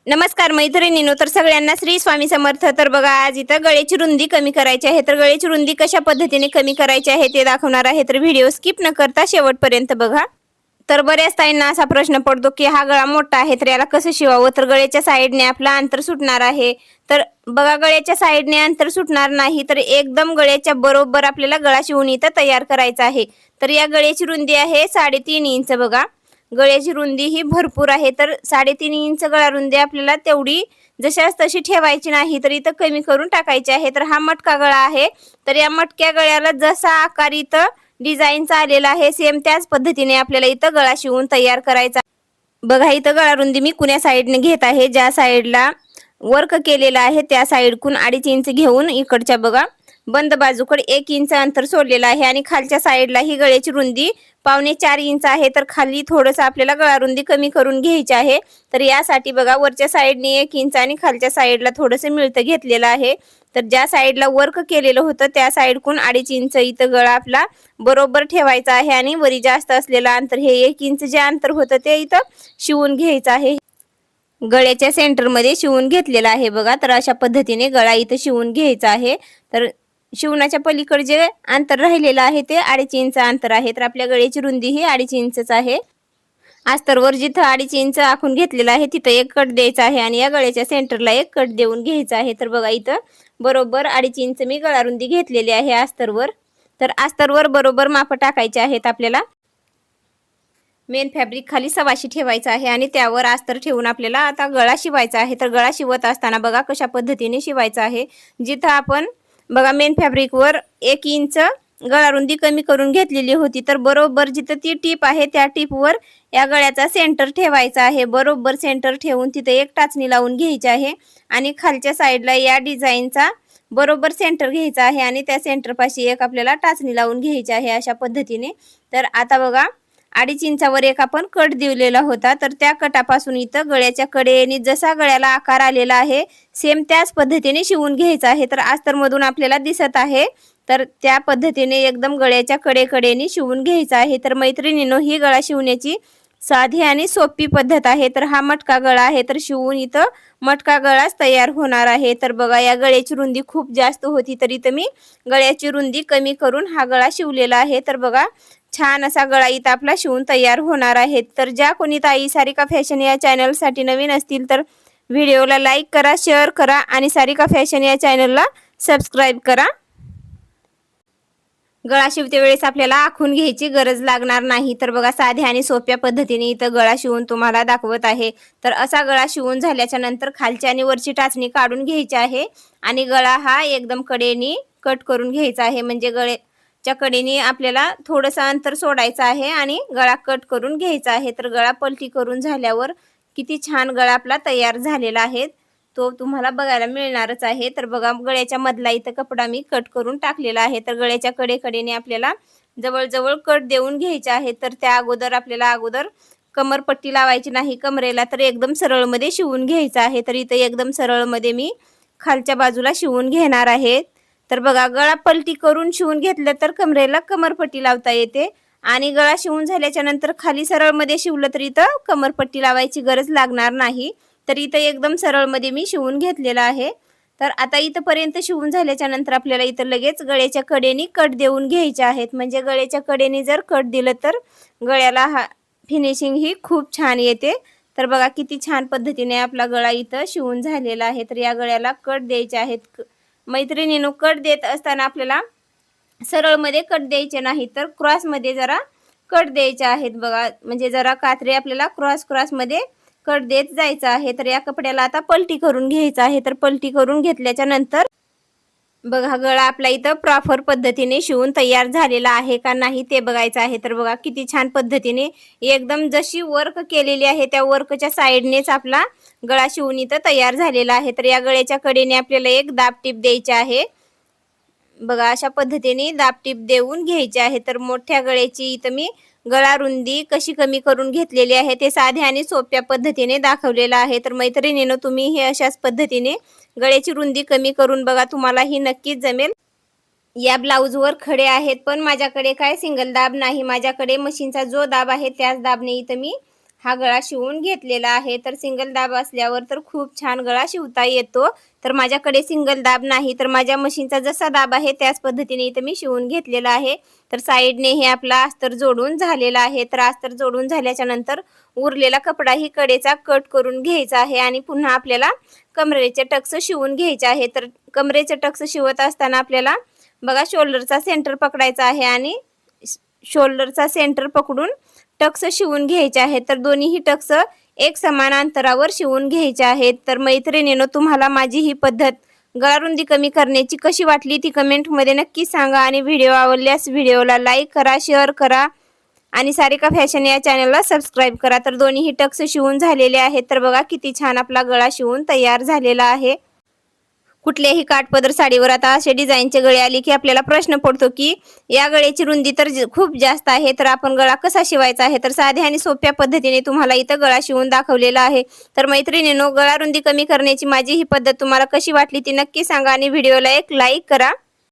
नमस्कार मैत्रिणींनो, तर सगळ्यांना श्री स्वामी समर्थ. तर बघा, आज इथं गळ्याची रुंदी कमी करायची आहे. तर गळ्याची रुंदी कशा पद्धतीने कमी करायची आहे ते दाखवणार आहे. तर व्हिडिओ स्किप न करता शेवटपर्यंत बघा. तर बऱ्याच ताईंना असा प्रश्न पडतो की हा गळा मोठा आहे तर याला कसं शिवावं. तर गळ्याच्या साईडने आपला अंतर सुटणार आहे. तर बघा, गळ्याच्या साईडने अंतर सुटणार नाही, तर एकदम गळ्याच्या बरोबर आपल्याला गळा शिवून इथं तयार करायचा आहे. तर या गळ्याची रुंदी आहे 3.5 इंच. बघा, गळ्याची रुंदी ही भरपूर आहे. तर 3.5 इंच गळा रुंदी आपल्याला तेवढी जशास तशी ठेवायची नाही, तर इथं कमी करून टाकायची आहे. तर हा मटका गळा आहे. तर या मटक्या गळ्याला जसा आकार इथं डिझाईनचा आलेला आहे, सेम त्याच पद्धतीने आपल्याला इथं गळा शिवून तयार करायचा. बघा, इथं गळा रुंदी मी कुण्या साईडने घेत आहे, ज्या साईडला वर्क केलेला आहे त्या साईडकून 2.5 इंच घेऊन इकडच्या बघा बंद बाजूकडे 1 इंच अंतर सोडलेलं आहे. आणि खालच्या साईडला ही गळ्याची रुंदी 4.25 इंच आहे. तर खाली थोडंसं आपल्याला गळा रुंदी कमी करून घ्यायची आहे. तर यासाठी बघा, वरच्या साईडने 1 इंच आणि खालच्या साईडला थोडंसं मिळतं घेतलेलं आहे. तर ज्या साईडला वर्क केलेलं होतं त्या साईडकून 2.5 इंच इथं गळा आपला बरोबर ठेवायचा आहे. आणि वरी जास्त असलेलं अंतर हे 1 इंच जे अंतर होतं ते इथं शिवून घ्यायचं आहे. गळ्याच्या सेंटरमध्ये शिवून घेतलेला आहे बघा. तर अशा पद्धतीने गळा इथं शिवून घ्यायचा आहे. तर शिवणाच्या पलीकडे जे अंतर राहिलेलं आहे ते 2.5 इंच अंतर आहे. तर आपल्या गळ्याची रुंदी ही 2.5 इंचच आहे. अस्तरवर जिथं 2.5 इंच आखून घेतलेलं आहे तिथं एक कट द्यायचा आहे आणि या गळ्याच्या सेंटरला एक कट देऊन घ्यायचा आहे. तर बघा, इथं बरोबर 2.5 इंच मी गळा रुंदी घेतलेली आहे अस्तरवर. तर अस्तरवर बरोबर माप टाकायचे आहेत आपल्याला. मेन फॅब्रिक खाली सवाशी ठेवायचा आहे आणि त्यावर अस्तर ठेवून आपल्याला आता गळा शिवायचा आहे. तर गळा शिवत असताना बघा कशा पद्धतीने शिवायचा आहे. जिथं आपण बघा मेन फॅब्रिकवर 1 इंच गळा रुंदी कमी करून घेतलेली होती, तर बरोबर जिथं ती टीप आहे त्या टीपवर या गळ्याचा सेंटर ठेवायचा आहे. बरोबर सेंटर ठेवून तिथे एक टाचणी लावून घ्यायची आहे आणि खालच्या साईडला या डिझाईनचा बरोबर सेंटर घ्यायचा आहे आणि त्या सेंटरपाशी एक आपल्याला टाचणी लावून घ्यायची आहे अशा पद्धतीने. तर आता बघा, 2.5 इंचावर एक आपण कट दिलेला होता, तर त्या कटापासून इथं गळ्याच्या कडेने जसा गळ्याला आकार आलेला आहे सेम त्याच पद्धतीने शिवून घ्यायचा आहे. तर अस्तरमधून आपल्याला दिसत आहे, तर त्या पद्धतीने एकदम गळ्याच्या कडेकडेने शिवून घ्यायचा आहे. तर मैत्रिणींनो, ही गळा शिवण्याची साधी आणि सोपी पद्धत आहे. तर हा मटका गळा आहे, तर शिवून इथं मटका गळाच तयार होणार आहे. तर बघा, या गळ्याची रुंदी खूप जास्त होती, तर इथं मी गळ्याची रुंदी कमी करून हा गळा शिवलेला आहे. तर बघा, छान असा गळा इथं आपला शिवून तयार होणार आहे. तर ज्या कोणी ताई सारिका फॅशन या चॅनलसाठी नवीन असतील तर व्हिडिओला लाईक करा, शेअर करा आणि सारिका फॅशन या चॅनलला सबस्क्राईब करा. गळा शिवते वेळेस आपल्याला आखून घ्यायची गरज लागणार नाही. तर बघा, साध्या आणि सोप्या पद्धतीने इथं गळा शिवून तुम्हाला दाखवत आहे. तर असा गळा शिवून झाल्याच्या नंतर खालची आणि वरची टाचणी काढून घ्यायची आहे आणि गळा हा एकदम कडेने कट करून घ्यायचा आहे. म्हणजे गळ्याच्या कडेने आपल्याला थोडंसं अंतर सोडायचं आहे आणि गळा कट करून घ्यायचा आहे. तर गळा पलटी करून झाल्यावर किती छान गळा आपला तयार झालेला आहे तो तुम्हाला बघायला मिळणारच आहे. तर बघा, गळ्याच्या मधला इथं कपडा मी कट करून टाकलेला आहे. तर गळ्याच्या कडेकडेने आपल्याला जवळ कट देऊन घ्यायचे आहे. तर त्या अगोदर आपल्याला कमरपट्टी लावायची नाही कमरेला, तर एकदम सरळमध्ये शिवून घ्यायचं आहे. तर इथं एकदम सरळमध्ये मी खालच्या बाजूला शिवून घेणार आहे. तर बघा, गळा पलटी करून शिवून घेतलं तर कमरेला कमरपट्टी लावता येते आणि गळा शिवून झाल्याच्या नंतर खाली सरळमध्ये शिवलं तर इथं कमरपट्टी लावायची गरज लागणार नाही. तर इथं एकदम सरळमध्ये मी शिवून घेतलेला आहे. तर आता इथंपर्यंत शिवून झाल्याच्या नंतर आपल्याला इथं लगेच गळ्याच्या कडेने कट देऊन घ्यायचे आहेत. म्हणजे गळ्याच्या कडेने जर कट दिलं तर गळ्याला फिनिशिंग ही खूप छान येते. तर बघा, किती छान पद्धतीने आपला गळा इथं शिवून झालेला आहे. तर या गळ्याला कट द्यायचे आहेत. मैत्रिणींनो, कट देत असताना आपल्याला सरळमध्ये कट द्यायचे नाही, तर क्रॉसमध्ये जरा कट द्यायचे आहेत. बघा, म्हणजे जरा कात्रे आपल्याला क्रॉसमध्ये कट देत जायचं आहे. तर या कपड्याला आता पलटी करून घ्यायचं आहे. तर पलटी करून घेतल्याच्या नंतर बघा, गळा आपला इथं प्रॉपर पद्धतीने शिवून तयार झालेला आहे का नाही ते बघायचं आहे. तर बघा, किती छान पद्धतीने एकदम जशी वर्क केलेली आहे त्या वर्कच्या साईडनेच आपला गळा शिवून इथं तयार झालेला आहे. तर या गळ्याच्या कडेने आपल्याला एक दाब टीप द्यायची आहे. बघा, अशा पद्धतीने दाब टीप देऊन घ्यायची आहे. तर मोठ्या गळ्याची इथं मी गळा रुंदी कशी कमी करून घेतलेली आहे ते साध्या आणि सोप्या पद्धतीने दाखवलेलं आहे. तर मैत्रिणींनो, तुम्ही हे अशाच पद्धतीने गळ्याची रुंदी कमी करून बघा, तुम्हाला ही नक्कीच जमेल. या ब्लाऊजवर खडे आहेत, पण माझ्याकडे काय सिंगल दाब नाही. माझ्याकडे मशीनचा जो दाब आहे त्याच दाबने इथं मी हा गळा शिवून घेतलेला आहे। तर सिंगल दाब असल्यावर तर खूप छान गळा शिवता येतो। तर माझ्याकडे सिंगल दाब नाही, तर माझ्या मशीनचा जसा दाब आहे त्याच पद्धतीने इथे मी शिवून घेतलेला आहे। तर साइडने हे आपला अस्तर जोडून झालेला आहे। तर अस्तर जोडून झाल्याच्या नंतर उरलेला कपडा ही कडेचा कट करून घ्यायचा आहे आणि पुन्हा आपल्याला कमरेचे टक्स शिवून घ्यायचे आहे। तर कमरेचे टक्स शिवत असताना आपल्याला बघा शोल्डरचा सेंटर पकडायचा आहे आणि शोल्डरचा सेंटर पकडून टक्स शिवून घ्यायचे आहेत। तर दोन्हीही टक्स एक समान अंतरावर शिवून घ्यायचे आहेत। तर मैत्रिणींनो, तुम्हाला माझी ही पद्धत गळा रुंदी कमी करण्याची कशी वाटली ती कमेंटमध्ये नक्की सांगा आणि व्हिडिओ आवडल्यास व्हिडिओला लाईक करा, शेअर करा आणि सारिका फॅशन या चॅनलला सबस्क्राईब करा। तर दोन्हीही टक्स शिवून झालेले आहेत। तर बघा किती छान आपला गळा शिवून तयार झालेला आहे। कुठल्याही काठपदर साडीवर आता असे डिझाईनचे गळे आले की आपल्याला प्रश्न पडतो की या गळ्याची रुंदी तर खूप जास्त आहे, तर आपण गळा कसा शिवायचा आहे। तर साध्या आणि सोप्या पद्धतीने तुम्हाला इथं गळा शिवून दाखवलेला आहे। तर मैत्रिणींनो, गळा रुंदी कमी करण्याची माझी ही पद्धत तुम्हाला कशी वाटली ती नक्की सांगा आणि व्हिडिओला एक लाईक करा।